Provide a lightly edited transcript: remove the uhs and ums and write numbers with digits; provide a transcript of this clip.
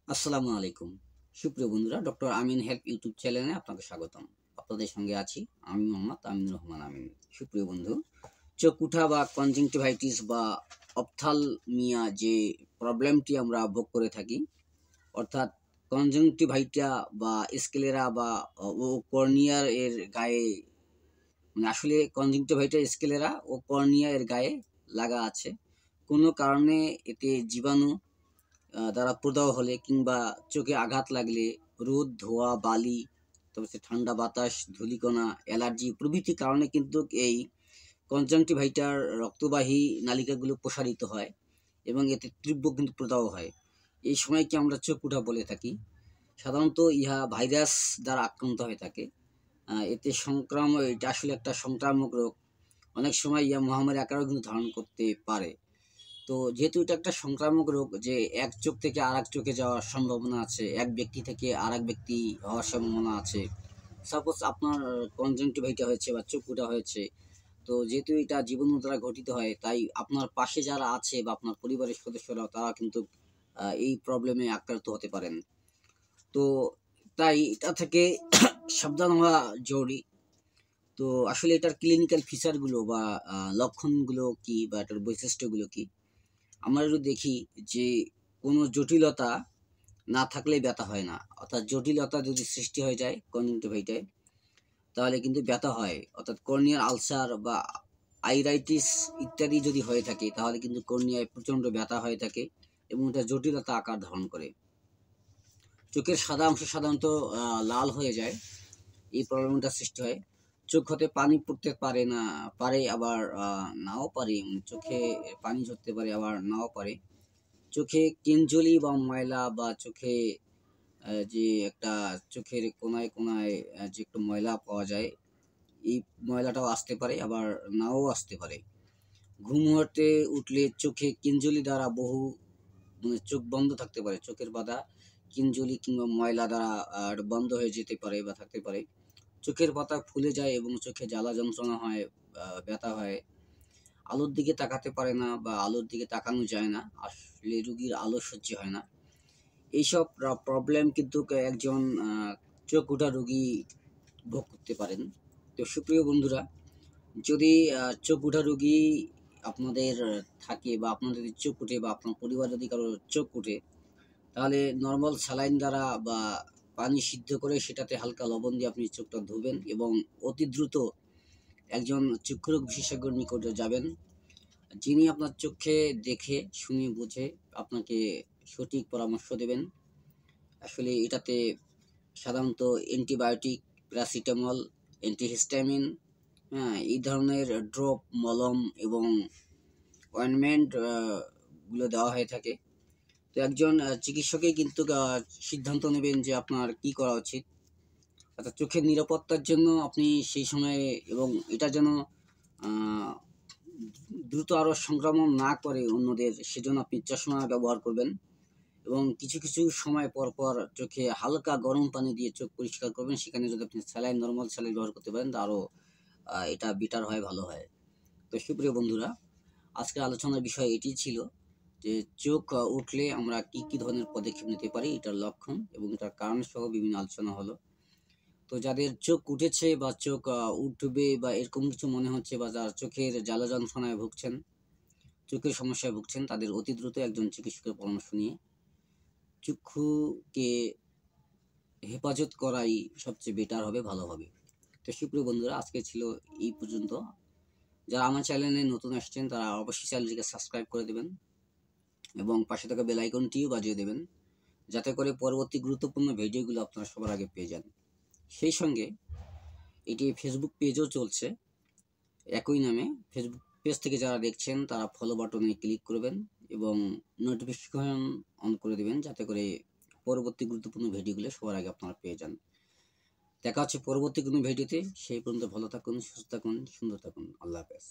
আসসালামু আলাইকুম। সুপ্রিয় বন্ধুরা, ডক্টর আমিন হেল্প ইউটিউব চ্যানেলে আপনাদের স্বাগতম। আপনাদের সঙ্গে আছি আমি মোহাম্মদ আমিনুর রহমান আমিন। সুপ্রিয় বন্ধু, চোখ উঠা বা কনজাংটিভাইটিস বা অপথ্যালমিয়া যে প্রবলেমটি আমরা ভোগ করে থাকি, অর্থাৎ কনজাংটিভাইটা বা স্ক্লেরা বা ও কর্নিয়ার এর গায়ে, মানে আসলে কনজাংটিভাইটা স্ক্লেরা ও কর্নিয়া এর গায়ে লাগা আছে। কোনো কারণে এতে জীবাণু দ্বারা প্রদাহ হলে কিংবা চোখে আঘাত লাগলে, রোদ, ধোঁয়া, বালি, তারপর হচ্ছে ঠান্ডা বাতাস, ধূলিকণা, অ্যালার্জি প্রভৃতি কারণে কিন্তু এই কনজাংটিভাইটার রক্তবাহী নালিকাগুলো প্রসারিত হয় এবং এতে তীব্র কিন্তু প্রদাহ হয়। এই সময়কে আমরা চোখ উঠা বলে থাকি। সাধারণত ইহা ভাইরাস দ্বারা আক্রান্ত হয়ে থাকে। এতে এটা আসলে একটা সংক্রামক রোগ। অনেক সময় ইহা মহামারী আকারও কিন্তু ধারণ করতে পারে। তো যেহেতু এটা একটা সংক্রামক রোগ, যে এক চোখ থেকে আরেক চোখে যাওয়ার সম্ভাবনা আছে, এক ব্যক্তি থেকে আরেক ব্যক্তি হওয়ার সম্ভাবনা আছে। সাপোজ আপনার কনজাংটিভাইটা হয়েছে বা চোখ ফুটা হয়েছে, তো যেহেতু এটা জীবাণু দ্বারা ঘটিত হয়, তাই আপনার পাশে যারা আছে বা আপনার পরিবারের সদস্যরা, তারা কিন্তু এই প্রবলেমে আক্রান্ত হতে পারেন। তো তাই এটা থেকে সাবধান হওয়া জরুরি। তো আসলে এটার ক্লিনিক্যাল ফিচারগুলো বা লক্ষণগুলো কি বা এটার বৈশিষ্ট্যগুলো কি, আমরা যদি দেখি যে কোনো জটিলতা না থাকলে ব্যথা হয় না, অর্থাৎ জটিলতা যদি সৃষ্টি হয়ে যায় কনজাংটিভাইটায়, তাহলে কিন্তু ব্যথা হয়। অর্থাৎ কর্নিয়ার আলসার বা আইরাইটিস ইত্যাদি যদি হয়ে থাকে, তাহলে কিন্তু কর্নিয়ায় প্রচণ্ড ব্যথা হয়ে থাকে এবং এটা জটিলতা আকার ধারণ করে। চোখের সাদা অংশ সাধারণত লাল হয়ে যায়, এই প্রবলেমটা সৃষ্টি হয়। চোখ হতে পানি পড়তে পারে না, পারে আবার নাও পারে, চোখে পানি ঝরতে পারে আবার নাও পারে। চোখে কেঞ্জলি বা ময়লা বা চোখে যে একটা চোখের কোনায় কোনায় যে একটু ময়লা পাওয়া যায়, এই ময়লাটাও আসতে পারে আবার নাও আসতে পারে। ঘুম হতে উঠলে চোখে কেঞ্জলি দ্বারা মানে চোখ বন্ধ থাকতে পারে, চোখের বাধা কিঞ্জলি কিংবা ময়লা দ্বারা বন্ধ হয়ে যেতে পারে বা থাকতে পারে। চোখের পাতা ফুলে যায় এবং চোখে জ্বালা যন্ত্রণা হয়, ব্যথা হয়। আলোর দিকে তাকাতে পারে না বা আলোর দিকে তাকানো যায় না, আসলে রুগীর আলো সহ্য হয় না। এইসব প্রবলেম কিন্তু একজন চোখ উঠা রোগী ভোগ করতে পারেন। তো সুপ্রিয় বন্ধুরা, যদি চোখ উঠা রোগী আপনাদের থাকে বা আপনাদের যদি চোখ উঠে বা আপনার পরিবার যদি কারো চোখ উঠে, তাহলে নর্মাল স্যালাইন দ্বারা বা পানি সিদ্ধ করে সেটাতে হালকা লবণ দিয়ে আপনি চোখটা ধুবেন এবং অতি দ্রুত একজন চক্ষুরোগ বিশেষজ্ঞর নিকটে যাবেন, যিনি আপনার চোখে দেখে শুনে বুঝে আপনাকে সঠিক পরামর্শ দেবেন। আসলে এটাতে সাধারণত অ্যান্টিবায়োটিক, প্যারাসিটামল, অ্যান্টিহিস্টামিন, হ্যাঁ, এই ধরনের ড্রপ, মলম এবং অয়েনমেন্ট গুলো দেওয়া হয়ে থাকে। তো একজন চিকিৎসকই কিন্তু সিদ্ধান্ত নেবেন যে আপনার কি করা উচিত। অর্থাৎ চোখের নিরাপত্তার জন্য আপনি সেই সময়ে, এবং এটা যেন আহ, দ্রুত আরও সংক্রমণ না করে অন্যদের, সেজন্য আপনি চশমা ব্যবহার করবেন এবং কিছু কিছু সময় পর পর চোখে হালকা গরম পানি দিয়ে চোখ পরিষ্কার করবেন। সেখানে যদি আপনি স্যালাইন, নর্মাল স্যালাইন ব্যবহার করতে পারেন, তা আরও এটা বেটার হয়, ভালো হয়। তো সুপ্রিয় বন্ধুরা, আজকের আলোচনার বিষয় এটি ছিল যে চোখ উঠলে আমরা কি কি ধরনের পদক্ষেপ নিতে পারি, এটার লক্ষণ এবং এটার কারণ সহ বিভিন্ন আলোচনা হলো। তো যাদের চোখ উঠেছে বা চোখ উঠবে বা এরকম কিছু মনে হচ্ছে, বা যারা চোখের জ্বালা যন্ত্রণায় ভুগছেন, চোখের সমস্যায় ভুগছেন, তাদের অতি দ্রুত একজন চিকিৎসকের পরামর্শ নিয়ে চক্ষুকে হেফাজত করাই সবচেয়ে বেটার হবে, ভালো হবে। তো সুপ্রিয় বন্ধুরা, আজকে ছিল এই পর্যন্ত। যারা আমার চ্যানেলে নতুন আসছেন, তারা অবশ্যই চ্যানেলটিকে সাবস্ক্রাইব করে দেবেন এবং পাশে থাকা বেল আইকনটিও বাজিয়ে দেবেন, যাতে করে পরবর্তী গুরুত্বপূর্ণ ভিডিওগুলো আপনারা সবার আগে পেয়ে যান। সেই সঙ্গে এটি ফেসবুক পেজও চলছে একই নামে। ফেসবুক পেজ থেকে যারা দেখছেন, তারা ফলো বাটনে ক্লিক করবেন এবং নোটিফিকেশন অন করে দেবেন, যাতে করে পরবর্তী গুরুত্বপূর্ণ ভিডিওগুলো সবার আগে আপনারা পেয়ে যান। দেখা হচ্ছে পরবর্তী কোনো ভিডিওতে। সেই পর্যন্ত ভালো থাকুন, সুস্থ থাকুন, সুন্দর থাকুন। আল্লাহ হাফেজ।